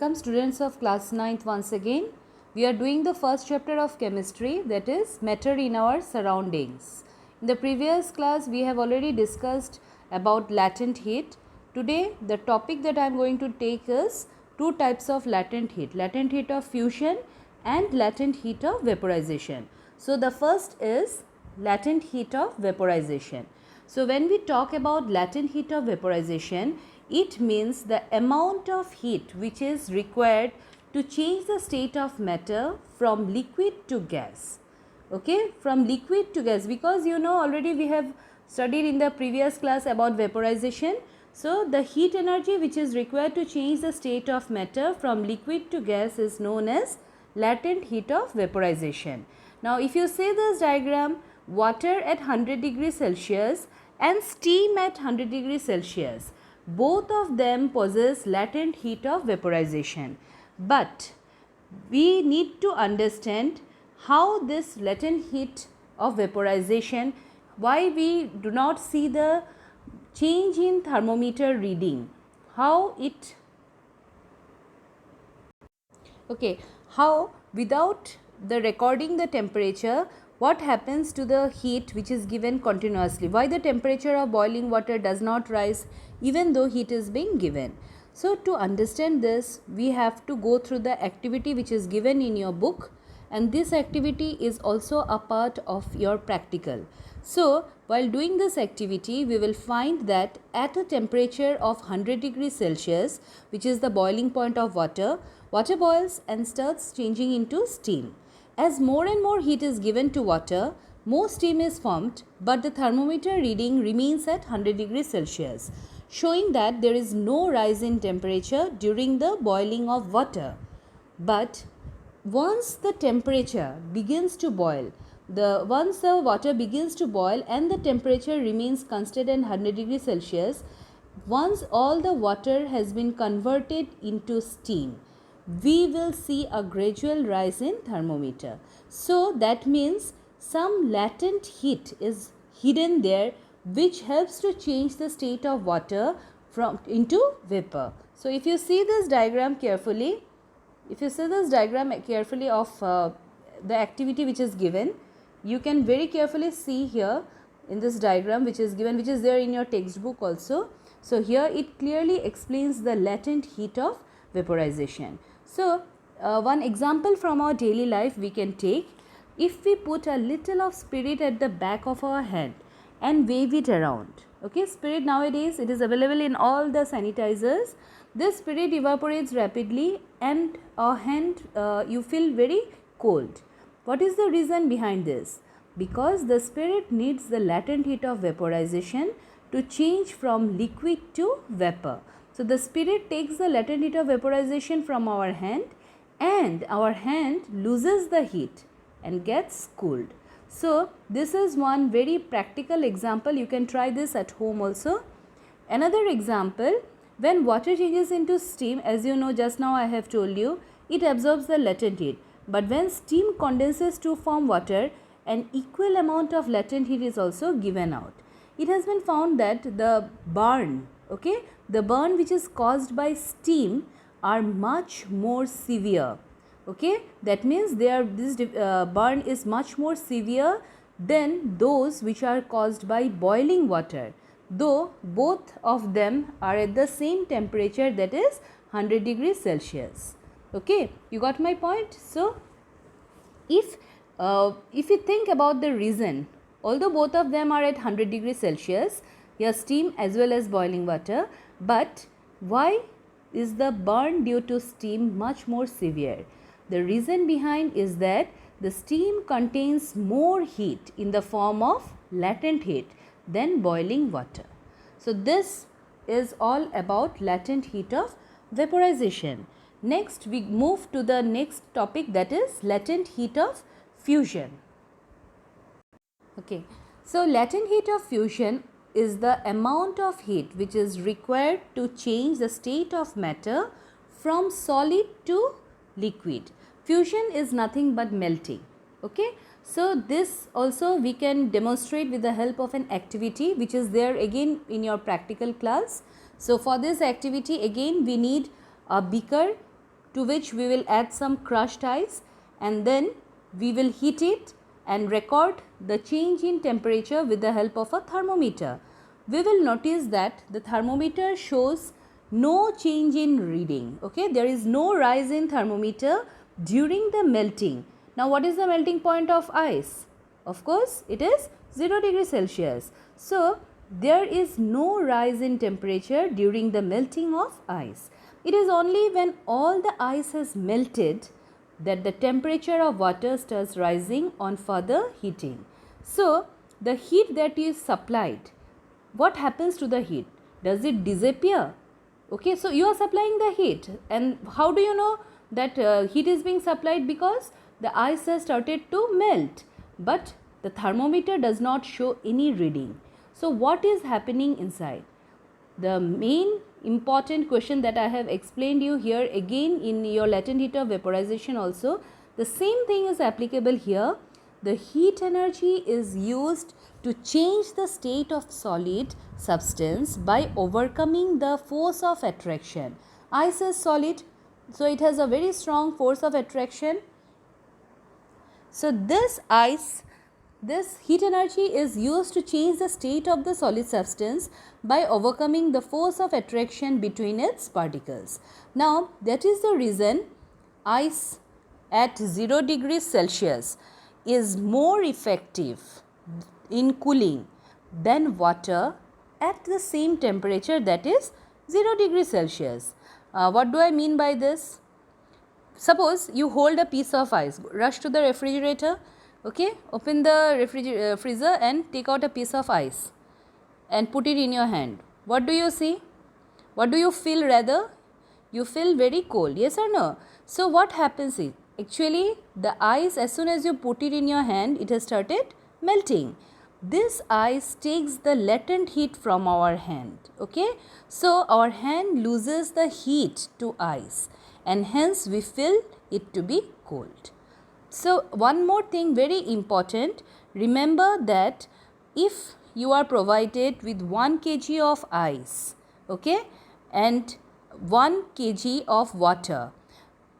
Welcome students of class 9th once again. We are doing the first chapter of chemistry, that is matter in our surroundings. In the previous class we have already discussed about latent heat. Today the topic that I am going to take is two types of latent heat of fusion and latent heat of vaporization. So the first is latent heat of vaporization. So when we talk about latent heat of vaporization, it means the amount of heat which is required to change the state of matter from liquid to gas. Okay, from liquid to gas, because you know already we have studied in the previous class about vaporization. So the heat energy which is required to change the state of matter from liquid to gas is known as latent heat of vaporization. Now if you see this diagram, water at 100 degrees Celsius and steam at 100 degrees Celsius, both of them possess latent heat of vaporization. But we need to understand how this latent heat of vaporization, why we do not see the change in thermometer reading, how without the recording the temperature, what happens to the heat which is given continuously, why the temperature of boiling water does not rise even though heat is being given. So to understand this, we have to go through the activity which is given in your book, and this activity is also a part of your practical. So while doing this activity, we will find that at a temperature of 100 degrees Celsius, which is the boiling point of water, water boils and starts changing into steam. As more and more heat is given to water, more steam is formed, but the thermometer reading remains at 100 degrees Celsius, showing that there is no rise in temperature during the boiling of water. But once the temperature begins to boil, once the water begins to boil and the temperature remains constant at 100 degrees Celsius, once all the water has been converted into steam, we will see a gradual rise in thermometer. So that means some latent heat is hidden there, which helps to change the state of water into vapor. So if you see this diagram carefully, of the activity which is given, you can very carefully see here in this diagram which is given, which is there in your textbook also. So here it clearly explains the latent heat of vaporization. So one example from our daily life we can take. If we put a little of spirit at the back of our hand and wave it around, okay, spirit nowadays it is available in all the sanitizers. This spirit evaporates rapidly and our hand you feel very cold. What is the reason behind this? Because the spirit needs the latent heat of vaporization to change from liquid to vapor. So the spirit takes the latent heat of vaporization from our hand and our hand loses the heat and gets cooled. So this is one very practical example. You can try this at home also. Another example, when water changes into steam, as you know just now I have told you, it absorbs the latent heat. But when steam condenses to form water, an equal amount of latent heat is also given out. It has been found that the burn which is caused by steam are much more severe. Okay, that means this burn is much more severe than those which are caused by boiling water, though both of them are at the same temperature, that is 100 degrees Celsius. Okay, you got my point? So if you think about the reason, although both of them are at 100 degrees Celsius, here steam as well as boiling water, but why is the burn due to steam much more severe? The reason behind is that the steam contains more heat in the form of latent heat than boiling water. So this is all about latent heat of vaporization. Next we move to the next topic, that is latent heat of fusion. Okay, so latent heat of fusion is the amount of heat which is required to change the state of matter from solid to liquid. Fusion is nothing but melting. Okay, so this also we can demonstrate with the help of an activity which is there again in your practical class. So for this activity again we need a beaker to which we will add some crushed ice, and then we will heat it and record the change in temperature with the help of a thermometer. We will notice that the thermometer shows no change in reading. Okay, there is no rise in thermometer during the melting. Now what is the melting point of ice? Of course it is 0 degree Celsius. So there is no rise in temperature during the melting of ice. It is only when all the ice has melted that the temperature of water starts rising on further heating. So the heat that is supplied, what happens to the heat? Does it disappear? Okay, so you are supplying the heat, and how do you know that heat is being supplied? Because the ice has started to melt, but the thermometer does not show any reading. So what is happening inside? The main important question that I have explained you here again in your latent heat of vaporization also, the same thing is applicable here. The heat energy is used to change the state of solid substance by overcoming the force of attraction. Ice is solid, so it has a very strong force of attraction. So this heat energy is used to change the state of the solid substance by overcoming the force of attraction between its particles. Now that is the reason ice at 0 degrees Celsius is more effective in cooling than water at the same temperature, that is 0 degrees Celsius. What do I mean by this? Suppose you hold a piece of ice, rush to the refrigerator, okay, open the freezer and take out a piece of ice and put it in your hand. What do you see? What do you feel rather? You feel very cold, yes or no? So what happens is, actually the ice, as soon as you put it in your hand, it has started melting. This ice takes the latent heat from our hand, okay? So our hand loses the heat to ice, and hence we feel it to be cold. So one more thing very important, remember that if you are provided with 1 kg of ice, okay, and 1 kg of water,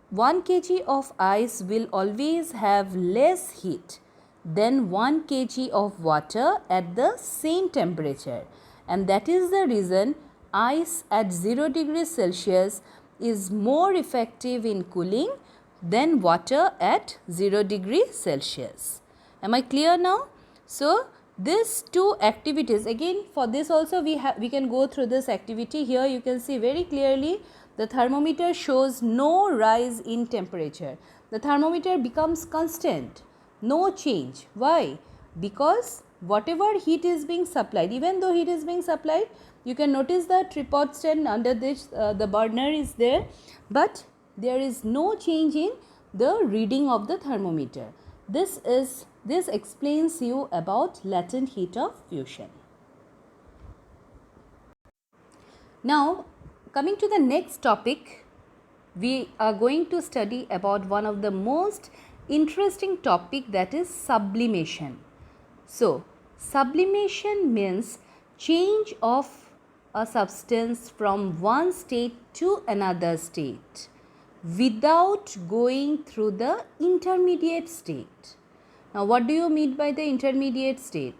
1 kg of ice will always have less heat than 1 kg of water at the same temperature, and that is the reason ice at 0 degrees Celsius is more effective in cooling than water at 0 degrees Celsius. Am I clear now? So these two activities, again for this also we can go through this activity. Here you can see very clearly the thermometer shows no rise in temperature. The thermometer becomes constant, no change. Why? Because whatever heat is being supplied, even though heat is being supplied, you can notice the tripod stand under this the burner is there, but there is no change in the reading of the thermometer. This explains you about latent heat of fusion. Now coming to the next topic, we are going to study about one of the most interesting topic, that is sublimation. So sublimation means change of a substance from one state to another state without going through the intermediate state. Now what do you mean by the intermediate state?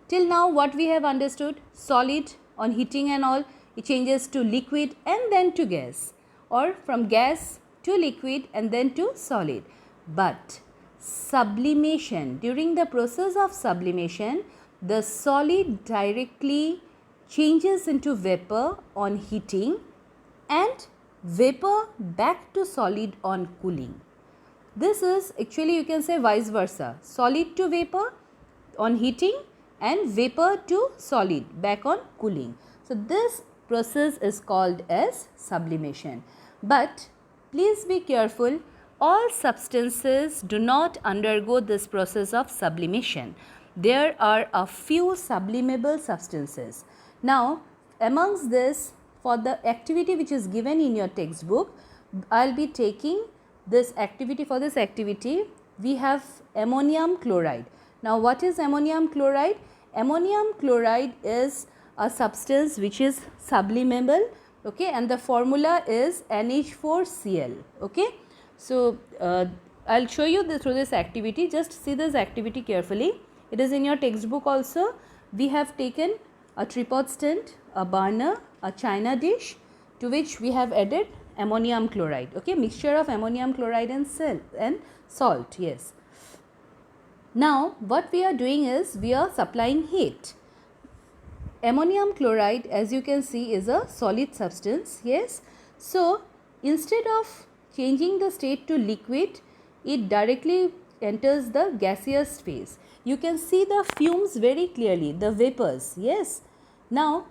Till now what we have understood, solid on heating and all, it changes to liquid and then to gas, or from gas to liquid and then to solid. But sublimation, during the process of sublimation, the solid directly changes into vapor on heating and vapor back to solid on cooling. This is actually, you can say, vice versa, solid to vapor on heating and vapor to solid back on cooling. So this process is called as sublimation. But please be careful, all substances do not undergo this process of sublimation. There are a few sublimable substances. Now amongst this, for the activity which is given in your textbook, I will be taking this activity. For this activity we have ammonium chloride. Now what is ammonium chloride? Ammonium chloride is a substance which is sublimable, okay, and the formula is NH4Cl, okay. So I'll show you this through this activity. Just see this activity carefully. It is in your textbook also. We have taken a tripod stand, a burner, a china dish, to which we have added ammonium chloride, okay, mixture of ammonium chloride and salt, yes. Now what we are doing is we are supplying heat. Ammonium chloride, as you can see, is a solid substance, yes. So instead of changing the state to liquid, it directly enters the gaseous phase. You can see the fumes very clearly, the vapors, yes. Now,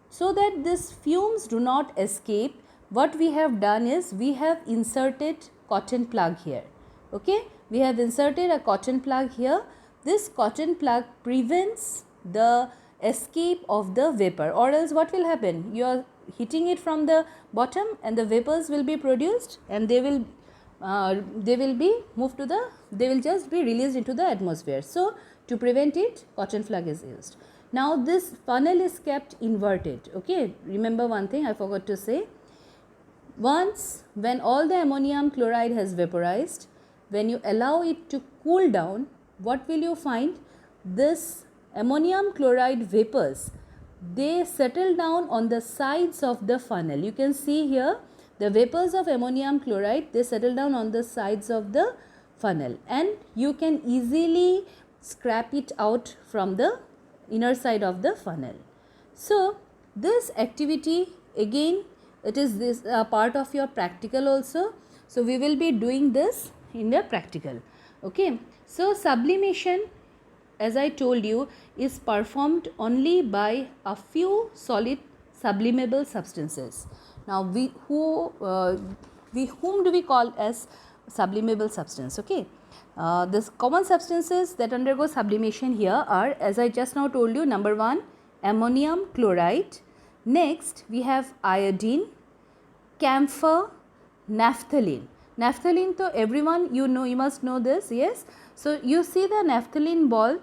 so that these fumes do not escape, what we have done is we have inserted cotton plug here, okay. We have inserted a cotton plug here. This cotton plug prevents the escape of the vapor, or else what will happen? You are heating it from the bottom and the vapors will be produced and they will be moved to the, they will just be released into the atmosphere. So to prevent it, cotton plug is used. Now this funnel is kept inverted, okay. Remember one thing I forgot to say. Once when all the ammonium chloride has vaporized, when you allow it to cool down, what will you find? This ammonium chloride vapors, they settle down on the sides of the funnel. You can see here the vapors of ammonium chloride, they settle down on the sides of the funnel and you can easily scrape it out from the inner side of the funnel. So this activity, again, it is this part of your practical also. So we will be doing this in the practical, okay. So sublimation, as I told you, is performed only by a few solid sublimable substances. Now whom do we call as sublimable substance, okay. This common substances that undergo sublimation here are, as I just now told you, number 1, ammonium chloride. Next we have iodine, camphor, naphthalene. Naphthalene, to everyone, you know, you must know this, yes. So you see the naphthalene ball,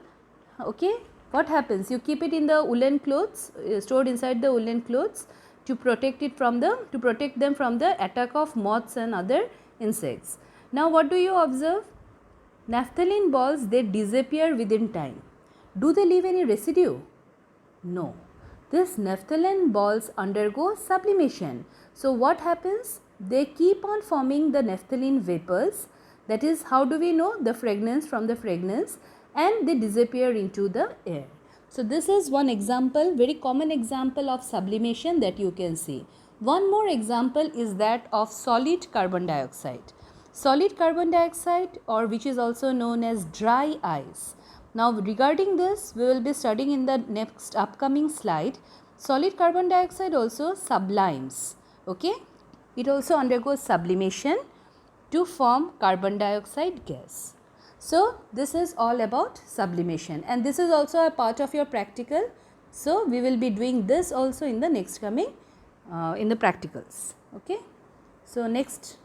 okay. What happens? You keep it in the woolen clothes, stored inside the woolen clothes to protect it from the, to protect them from the attack of moths and other insects. Now what do you observe? Naphthalene balls, they disappear within time. Do they leave any residue? No. These naphthalene balls undergo sublimation. So what happens? They keep on forming the naphthalene vapors. That is, how do we know? The fragrance from the fragrance, and they disappear into the air. So this is one example, very common example of sublimation that you can see. One more example is that of solid carbon dioxide. Solid carbon dioxide, or which is also known as dry ice. Now regarding this, we will be studying in the next upcoming slide. Solid carbon dioxide also sublimes, okay. It also undergoes sublimation to form carbon dioxide gas. So this is all about sublimation, and this is also a part of your practical. So we will be doing this also in the next coming in the practicals, okay. So next,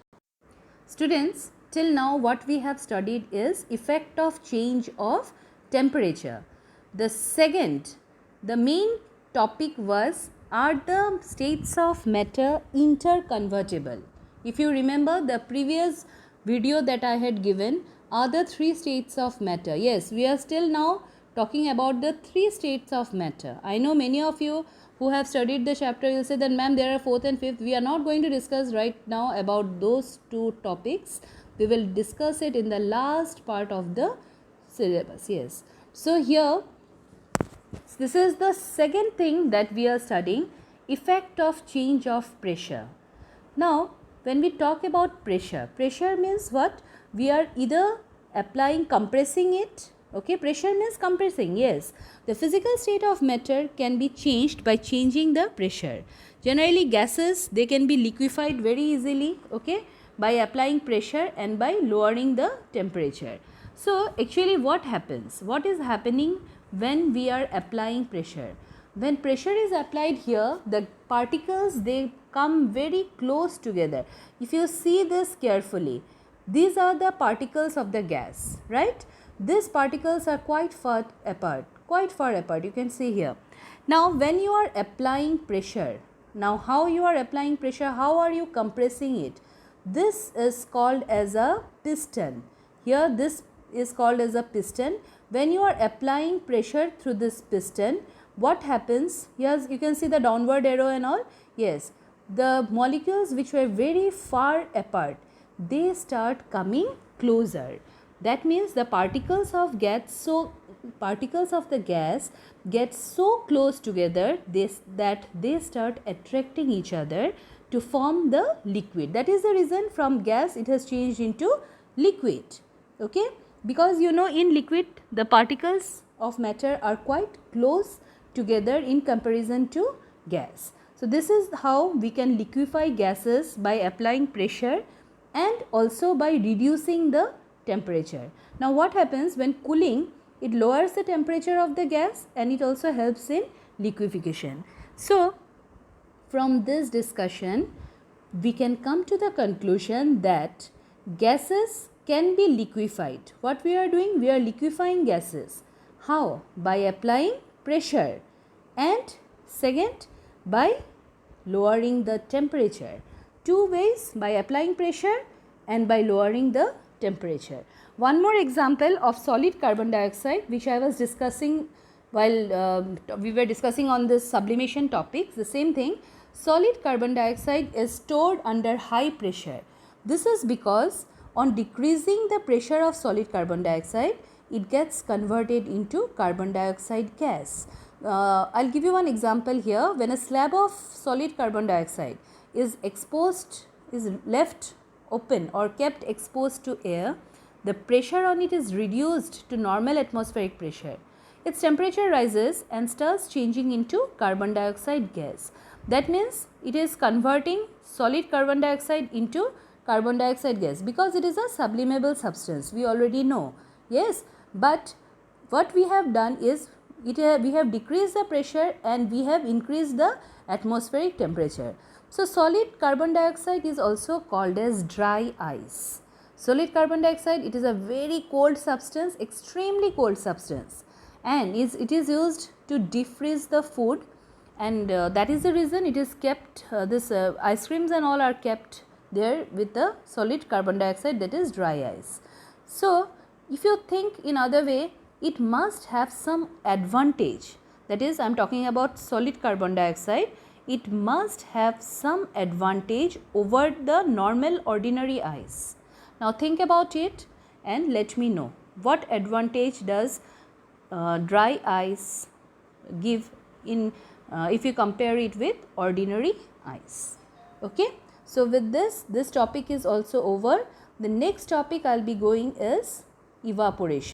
students, till now what we have studied is effect of change of temperature. The main topic was, are the states of matter interconvertible? If you remember the previous video that I had given, are the 3 states of matter. Yes, we are still now talking about the 3 states of matter. I know many of you who have studied the chapter will say that, ma'am, there are 4th and 5th. We are not going to discuss right now about those 2 topics. We will discuss it in the last part of the syllabus. Yes. So here, this is the second thing that we are studying, effect of change of pressure. Now when we talk about pressure, pressure means what? We are either applying, compressing it, okay. Pressure means compressing, yes. The physical state of matter can be changed by changing the pressure. Generally gases, they can be liquefied very easily, okay, by applying pressure and by lowering the temperature. So actually what happens? What is happening when we are applying pressure? When pressure is applied here, the particles, they come very close together. If you see this carefully, these are the particles of the gas, right? These particles are quite far apart, you can see here. Now when you are applying pressure, Now how you are applying pressure, how are you compressing it? This is called as a piston. Here this is called as a piston. When you are applying pressure through this piston, what happens? Yes, you can see the downward arrow and all. Yes, the molecules which were very far apart, they start coming closer. That means the particles of the gas get so close together that they start attracting each other to form the liquid. That is the reason from gas it has changed into liquid. Okay, because you know in liquid the particles of matter are quite close together in comparison to gas. So this is how we can liquefy gases, by applying pressure and also by reducing the temperature. Now what happens when cooling? It lowers the temperature of the gas and it also helps in liquefaction. So from this discussion we can come to the conclusion that gases can be liquefied. What we are doing? We are liquefying gases. How? By applying pressure, and second, by lowering the temperature. Two ways: by applying pressure and by lowering the temperature. One more example of solid carbon dioxide which I was discussing while we were discussing on this sublimation topics. The same thing, solid carbon dioxide is stored under high pressure. This is because on decreasing the pressure of solid carbon dioxide, it gets converted into carbon dioxide gas. I'll give you one example here. When a slab of solid carbon dioxide is left open or kept exposed to air, the pressure on it is reduced to normal atmospheric pressure. Its temperature rises and starts changing into carbon dioxide gas. That means it is converting solid carbon dioxide into carbon dioxide gas because it is a sublimable substance, we already know. Yes, but what we have done is we have decreased the pressure and we have increased the atmospheric temperature. So solid carbon dioxide is also called as dry ice. Solid carbon dioxide, it is a very cold substance, extremely cold substance, and it is used to defreeze the food, and that is the reason it is kept, ice creams and all are kept there with the solid carbon dioxide, that is dry ice. So if you think in other way, it must have some advantage, that is I am talking about solid carbon dioxide, it must have some advantage over the normal ordinary ice. Now think about it and let me know what advantage does dry ice give in if you compare it with ordinary ice. Okay, so with this topic is also over. The next topic I will be going is evaporation.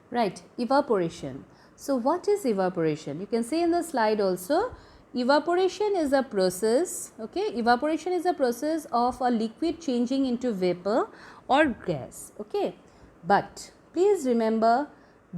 Right, evaporation. So what is evaporation? You can see in the slide also, evaporation is a process, okay, evaporation is a process of a liquid changing into vapor or gas, okay. But please remember,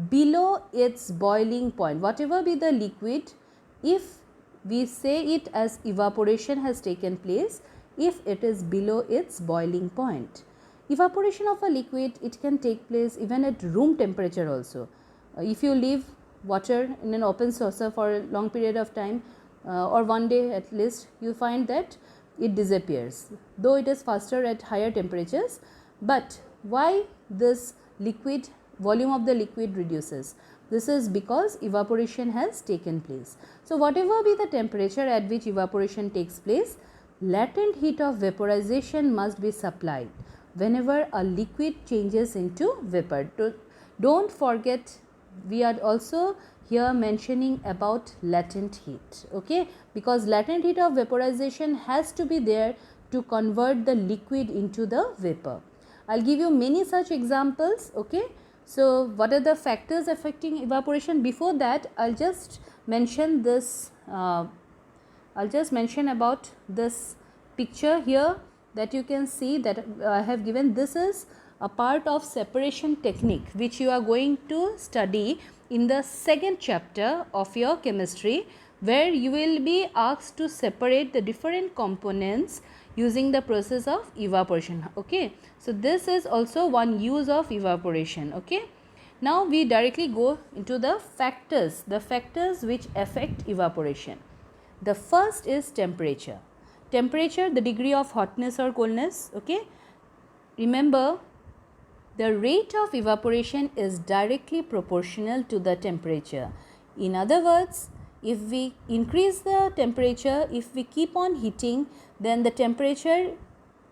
below its boiling point, whatever be the liquid, if we say it as evaporation has taken place, if it is below its boiling point. Evaporation of a liquid, it can take place even at room temperature also. If you leave water in an open saucer for a long period of time, or one day at least, you find that it disappears, though it is faster at higher temperatures. But why this liquid, volume of the liquid reduces? This is because evaporation has taken place. So whatever be the temperature at which evaporation takes place, latent heat of vaporization must be supplied whenever a liquid changes into vapor. Don't forget, we are also here mentioning about latent heat, okay, because latent heat of vaporization has to be there to convert the liquid into the vapor. I'll give you many such examples, okay. So what are the factors affecting evaporation? Before that, I'll just mention this, about this picture here that you can see that I have given. This is a part of separation technique which you are going to study in the second chapter of your chemistry, where you will be asked to separate the different components using the process of evaporation, okay. So this is also one use of evaporation, okay. Now we directly go into the factors which affect evaporation. The first is temperature. Temperature, the degree of hotness or coldness. Okay, remember, the rate of evaporation is directly proportional to the temperature. In other words, if we increase the temperature, if we keep on heating, then the temperature,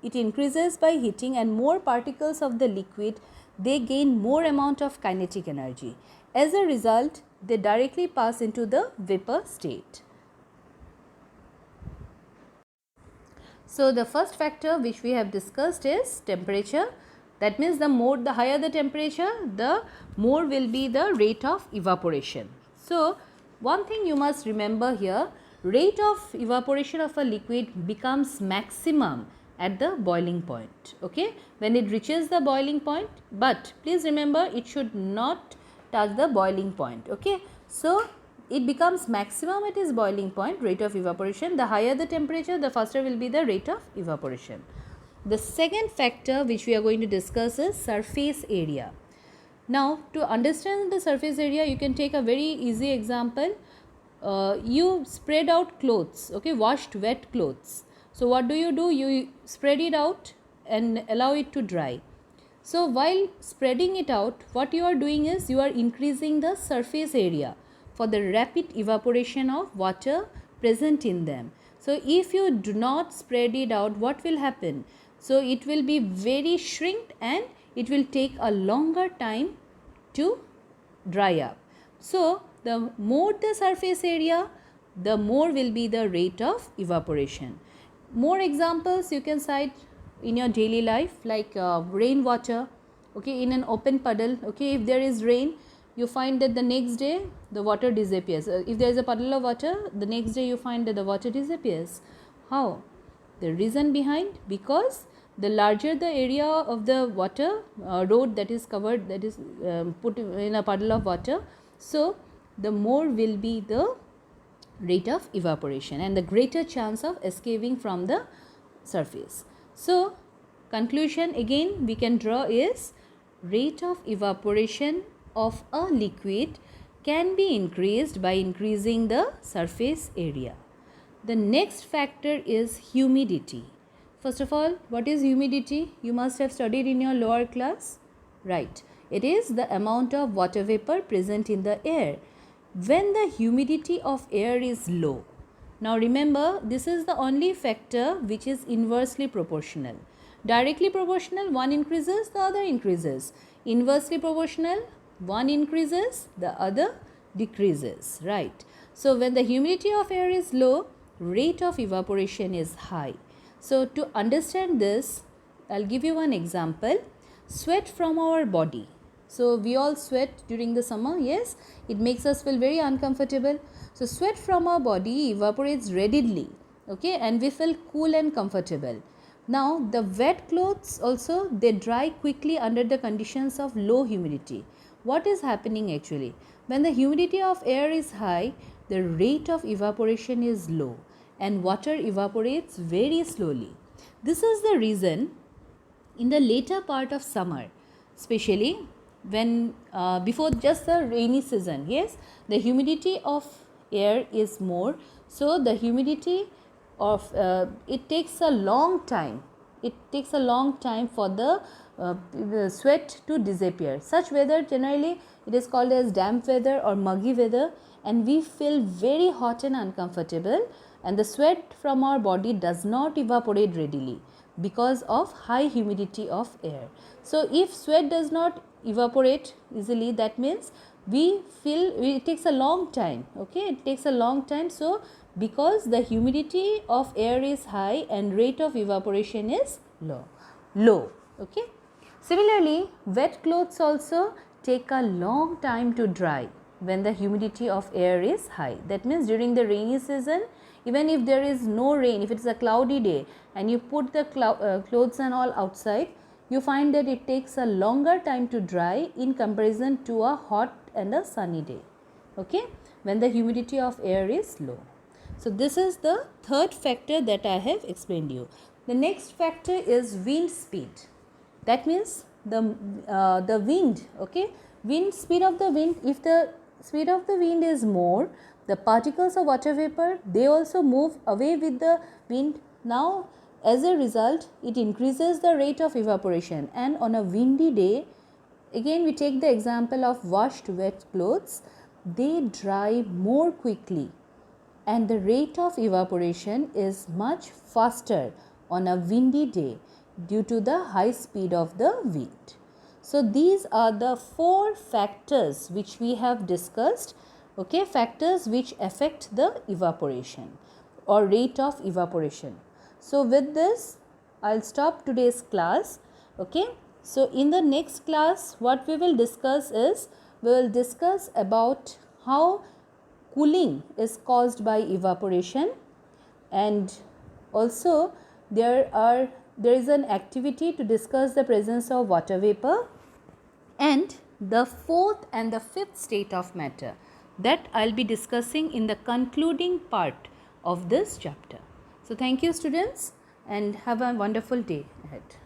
it increases by heating, and more particles of the liquid, they gain more amount of kinetic energy. As a result, they directly pass into the vapor state. So the first factor which we have discussed is temperature. That means the higher the temperature, the more will be the rate of evaporation. So one thing you must remember here, rate of evaporation of a liquid becomes maximum at the boiling point. Okay, when it reaches the boiling point, but please remember it should not touch the boiling point. Okay, so it becomes maximum at its boiling point, rate of evaporation. The higher the temperature, the faster will be the rate of evaporation. The second factor which we are going to discuss is surface area. Now, to understand the surface area, you can take a very easy example. You spread out clothes, okay, washed wet clothes. So what do? You spread it out and allow it to dry. So while spreading it out, what you are doing is you are increasing the surface area for the rapid evaporation of water present in them. So if you do not spread it out, what will happen? So it will be very shrinked and it will take a longer time to dry up. So the more the surface area, the more will be the rate of evaporation. More examples you can cite in your daily life, like rainwater, okay, in an open puddle. Okay, if there is rain, you find that the next day the water disappears. If there is a puddle of water, the next day you find that the water disappears. How? The reason behind, because the larger the area of the water road that is covered, that is put in a puddle of water, so the more will be the rate of evaporation and the greater chance of escaping from the surface. So conclusion again we can draw is, rate of evaporation of a liquid can be increased by increasing the surface area. The next factor is humidity. First of all, what is humidity? You must have studied in your lower class. Right. It is the amount of water vapor present in the air when the humidity of air is low. Now remember, this is the only factor which is inversely proportional. Directly proportional, one increases, the other increases. Inversely proportional, one increases, the other decreases. Right. So when the humidity of air is low, rate of evaporation is high. So to understand this, I'll give you one example. Sweat from our body. So we all sweat during the summer, yes, it makes us feel very uncomfortable. So sweat from our body evaporates readily, okay, and we feel cool and comfortable. Now the wet clothes also, they dry quickly under the conditions of low humidity. What is happening actually? When the humidity of air is high, the rate of evaporation is low and water evaporates very slowly. This is the reason in the later part of summer, especially when before just the rainy season, yes, the humidity of air is more, so the humidity of it takes a long time for the sweat to disappear. Such weather generally it is called as damp weather or muggy weather, and we feel very hot and uncomfortable, and the sweat from our body does not evaporate readily because of high humidity of air. So if sweat does not evaporate easily, that means we feel it takes a long time, okay, it takes a long time. So because the humidity of air is high and rate of evaporation is low, okay. Similarly, wet clothes also take a long time to dry when the humidity of air is high. That means during the rainy season, even if there is no rain, if it is a cloudy day and you put the clothes and all outside, you find that it takes a longer time to dry in comparison to a hot and a sunny day, okay, when the humidity of air is low. So this is the third factor that I have explained you. The next factor is wind speed. That means the wind, okay, wind speed of the wind. If the speed of the wind is more, the particles of water vapor, they also move away with the wind. Now as a result, it increases the rate of evaporation, and on a windy day, again we take the example of washed wet clothes, they dry more quickly and the rate of evaporation is much faster on a windy day due to the high speed of the wind. So these are the 4 factors which we have discussed, okay, factors which affect the evaporation or rate of evaporation. So with this I'll stop today's class, okay. So in the next class what we will discuss is, we will discuss about how cooling is caused by evaporation, and also there is an activity to discuss the presence of water vapor, and the 4th and the 5th state of matter that I'll be discussing in the concluding part of this chapter. So thank you students, and have a wonderful day ahead.